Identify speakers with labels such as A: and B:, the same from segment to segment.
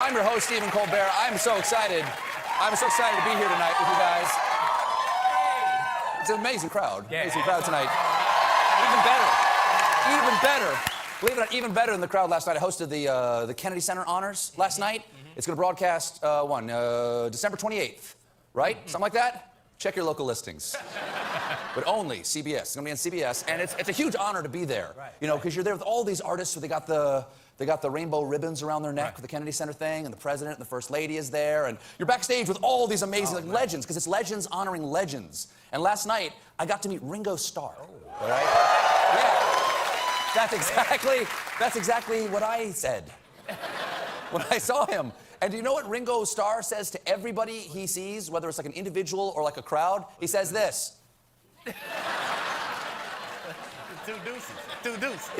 A: I'm your host, Stephen Colbert. I'm so excited. I'm so excited to be here tonight with you guys. It's an amazing crowd.
B: Yeah.
A: Amazing crowd tonight. Even better. Believe it or not, even better than the crowd last night. I hosted the Kennedy Center Honors last night. It's going to broadcast December 28th, right? Something like that? Check your local listings. But only CBS. It's going to be on CBS, and it's a huge honor to be there.
B: Right.
A: You know, because you're there with all these artists who they got the rainbow ribbons around their neck for the Kennedy Center thing, and the president and the first lady is there, and you're backstage with all these amazing legends, because it's legends honoring legends. And last night, I got to meet Ringo Starr. All right? Yeah. That's exactly what I said when I saw him. And do you know what Ringo Starr says to everybody he sees, whether it's like an individual or like a crowd? He says this.
B: Two deuces.
A: He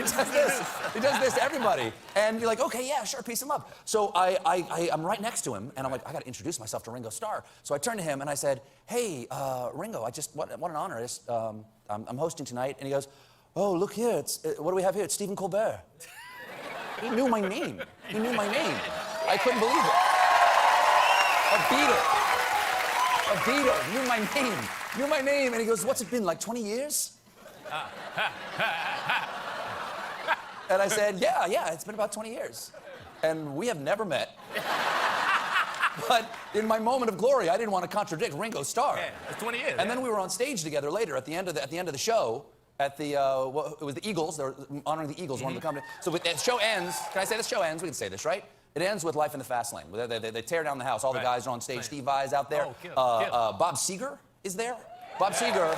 A: does this. He does this to everybody. And you're like, okay, yeah, sure, peace and love. So I'm right next to him, and I'm like, I got to introduce myself to Ringo Starr. So I turned to him, and I said, hey, Ringo, what an honor. I'm hosting tonight. And he goes, oh, look here. What do we have here? It's Stephen Colbert. He knew my name. He knew my name. I couldn't believe it. A Beatle knew my name. Knew my name. And he goes, what's it been, like 20 years? And I said, yeah, it's been about 20 years. And we have never met. But in my moment of glory, I didn't want to contradict Ringo Starr.
B: Yeah, it's 20 years.
A: And then we were on stage together later at the end of the show. It was the Eagles. They were honoring the Eagles, one of the companies. So the show ends. Can I say the show ends? We can say this, right? It ends with Life in the Fast Lane. They tear down the house. All the guys are on stage. Steve Vai's out there.
B: Oh,
A: Bob Seger is there. Bob Seger.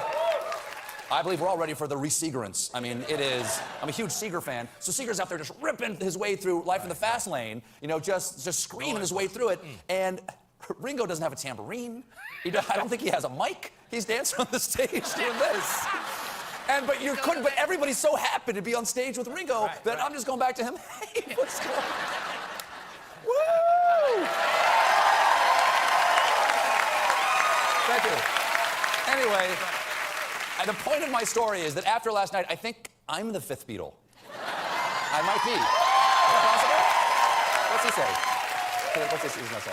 A: I believe we're all ready for the re-Segerance. I mean, I'm a huge Seger fan. So Seger's out there just ripping his way through Life in the Fast Lane, you know, just screaming his way through it. And Ringo doesn't have a tambourine. I don't think he has a mic. He's dancing on the stage doing this. But everybody's so happy to be on stage with Ringo that I'm just going back to him. Hey, what's going on? Woo! Thank you. Anyway. And the point of my story is that after last night, I think I'm the fifth Beatle. I might be. Is that possible? What's he say? What's he's gonna say?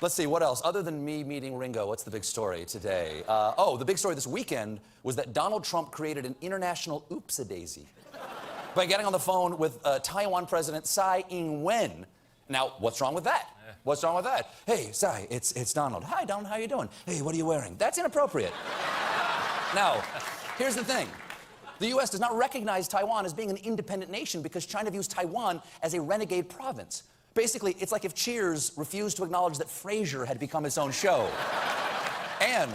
A: Let's see, what else? Other than me meeting Ringo, what's the big story today? The big story this weekend was that Donald Trump created an international oops-a-daisy by getting on the phone with Taiwan President Tsai Ing-wen. Now, what's wrong with that? What's wrong with that? Hey, Tsai, it's Donald. Hi, Donald, how you doing? Hey, what are you wearing? That's inappropriate. Now, here's the thing. The U.S. does not recognize Taiwan as being an independent nation because China views Taiwan as a renegade province. Basically, it's like if Cheers refused to acknowledge that Frasier had become its own show. And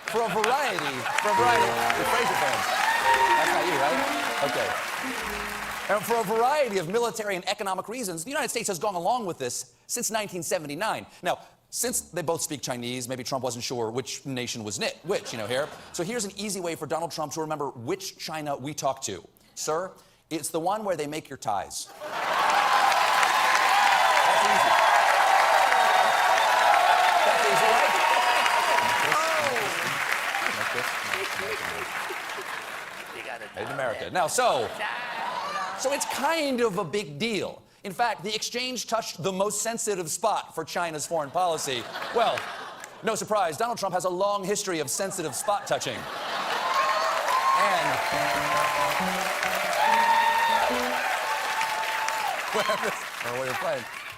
A: for a variety of Frasier fans. That's not you, right? Okay. And for a variety of military and economic reasons, the United States has gone along with this since 1979. Now, since they both speak Chinese, maybe Trump wasn't sure which nation was which, here. So here's an easy way for Donald Trump to remember which China we talk to. Sir, it's the one where they make your ties. That's easy. That's easy, right? Made in America. Now, so it's kind of a big deal. In fact, the exchange touched the most sensitive spot for China's foreign policy. Well, no surprise, Donald Trump has a long history of sensitive spot touching. And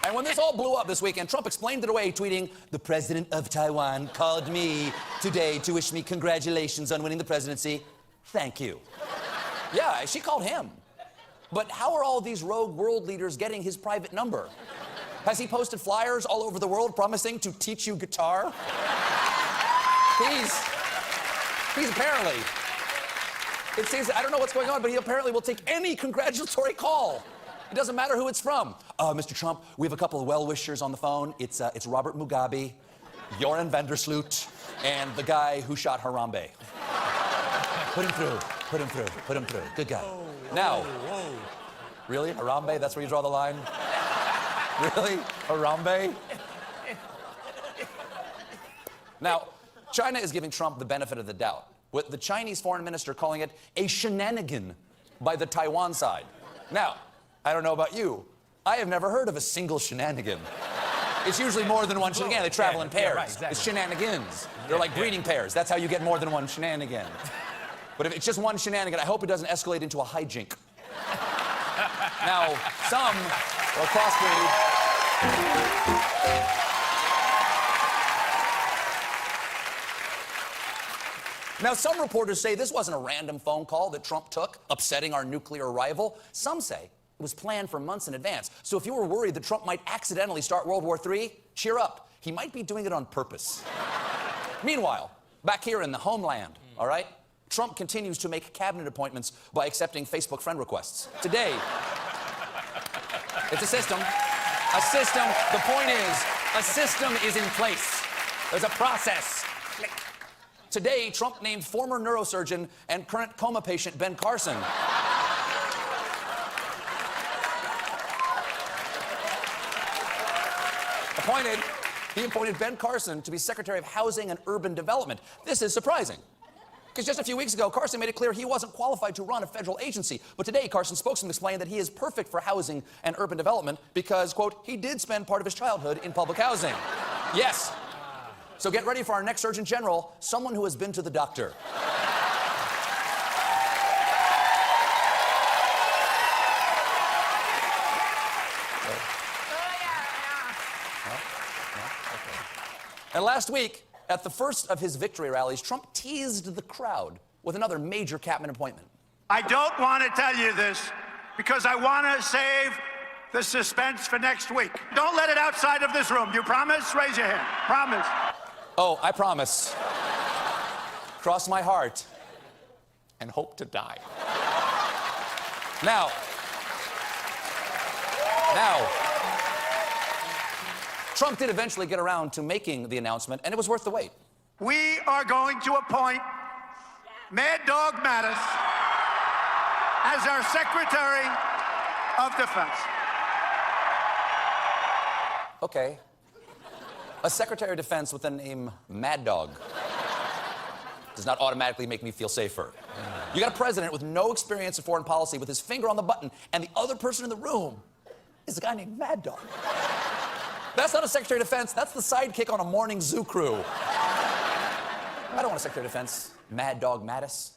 A: And when this all blew up this weekend, Trump explained it away, tweeting, "The president of Taiwan called me today to wish me congratulations on winning the presidency. Thank you." Yeah, she called him. But how are all these rogue world leaders getting his private number? Has he posted flyers all over the world promising to teach you guitar? He's apparently, it seems, I don't know what's going on, but he apparently will take any congratulatory call. It doesn't matter who it's from. Mr. Trump, we have a couple of well-wishers on the phone. It's Robert Mugabe, Joran Vandersloot, and the guy who shot Harambe. Put him through. Good guy. Now, really? Harambe? That's where you draw the line? Really? Harambe? Now, China is giving Trump the benefit of the doubt, with the Chinese foreign minister calling it a shenanigan by the Taiwan side. Now, I don't know about you, I have never heard of a single shenanigan. It's usually more than one shenanigan. They travel in pairs.
B: Yeah, right, exactly.
A: It's shenanigans. They're like breeding pairs. That's how you get more than one shenanigan. But if it's just one shenanigan, I hope it doesn't escalate into a hijink. Now, some will crossbreed. Now, some reporters say this wasn't a random phone call that Trump took, upsetting our nuclear rival. Some say it was planned for months in advance. So if you were worried that Trump might accidentally start World War III, cheer up. He might be doing it on purpose. Meanwhile, back here in the homeland, all right, Trump continues to make cabinet appointments by accepting Facebook friend requests. Today, it's a system. A system. The point is, a system is in place. There's a process. Today, Trump named former neurosurgeon and current coma patient Ben Carson he appointed Ben Carson to be Secretary of Housing and Urban Development. This is surprising, because just a few weeks ago, Carson made it clear he wasn't qualified to run a federal agency. But today, Carson's spokesman explained that he is perfect for housing and urban development because, quote, he did spend part of his childhood in public housing. Yes. So get ready for our next Surgeon General, someone who has been to the doctor. And last week, at the first of his victory rallies, Trump teased the crowd with another major cabinet appointment.
C: I don't want to tell you this because I want to save the suspense for next week. Don't let it outside of this room. You promise? Raise your hand. Promise.
A: Oh, I promise. Cross my heart and hope to die. Now, Trump did eventually get around to making the announcement, and it was worth the wait.
C: We are going to appoint Mad Dog Mattis as our Secretary of Defense.
A: Okay. A Secretary of Defense with the name Mad Dog does not automatically make me feel safer. You got a president with no experience in foreign policy with his finger on the button, and the other person in the room is a guy named Mad Dog. That's not a Secretary of Defense, that's the sidekick on a morning zoo crew. I don't want a Secretary of Defense, Mad Dog Mattis,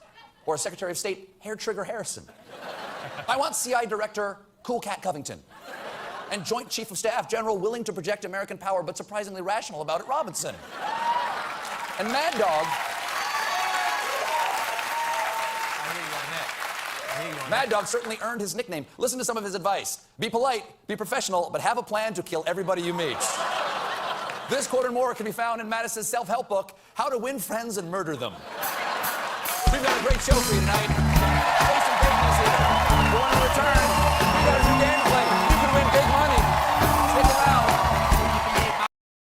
A: or a Secretary of State, Hair Trigger Harrison. I want CI Director, Cool Cat Covington, and Joint Chief of Staff, General willing to project American power but surprisingly rational about it, Robinson. And Mad Dog... Mad Dog certainly earned his nickname. Listen to some of his advice. Be polite, be professional, but have a plan to kill everybody you meet. This quote and more can be found in Mattis's self-help book, How to Win Friends and Murder Them. We've got a great show for you tonight. Jason Bateman is here. We want to return.